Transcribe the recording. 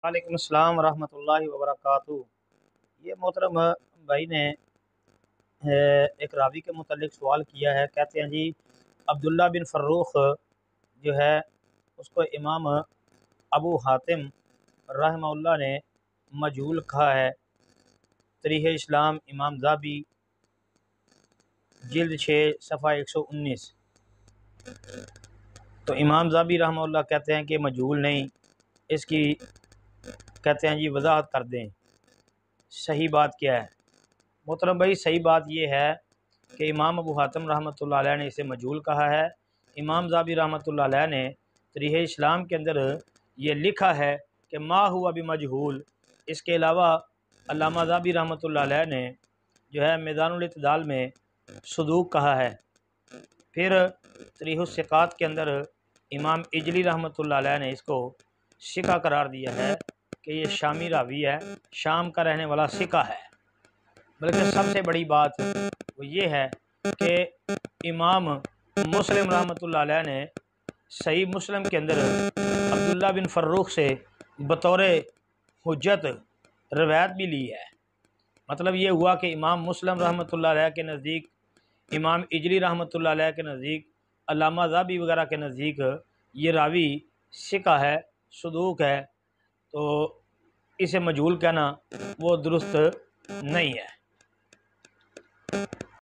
وعلیکم السلام ورحمۃ اللہ وبرکاتہ۔ یہ محترم بھائی نے ایک راوی کے متعلق سوال کیا ہے۔ کہتے ہیں جی عبداللہ بن فروخ جو ہے اس کو امام ابو حاتم رحمہ اللہ نے مجہول کہا ہے۔ تاریخ اسلام امام ذہبی جلد 6 صفحہ 119۔ تو امام ذہبی رحمہ اللہ کہتے ہیں کہ مجہول نہیں، اس کی کہتے ہیں جی وضاحت کر دیں صحیح بات کیا ہے۔ محترم بھائی صحیح بات یہ ہے کہ امام ابو حاتم رحمۃ اللہ علیہ نے اسے مجہول کہا ہے۔ امام ذہبی رحمۃ اللہ علیہ نے تاریخ اسلام کے اندر یہ لکھا ہے کہ ما ہوا بمجہول۔ اس کے علاوہ علامہ ذہبی رحمۃ اللہ علیہ نے جو ہے میزان الاعتدال میں صدوق کہا ہے۔ پھر تاریخ الثقات کے اندر امام اجلی رحمۃ اللہ علیہ نے اس کو ثقہ قرار دیا ہے کہ یہ شامی راوی ہے، شام کا رہنے والا ثقہ ہے۔ بلکہ سب سے بڑی بات وہ یہ ہے کہ امام مسلم رحمۃ اللہ علیہ نے صحیح مسلم کے اندر عبداللہ بن فروخ سے بطور حجت روایت بھی لی ہے۔ مطلب یہ ہوا کہ امام مسلم رحمۃ اللہ علیہ کے نزدیک، امام اجلی رحمۃ اللہ علیہ کے نزدیک، علامہ ذہبی وغیرہ کے نزدیک یہ راوی ثقہ ہے، صدوق ہے، تو اسے مجہول کہنا وہ درست نہیں ہے۔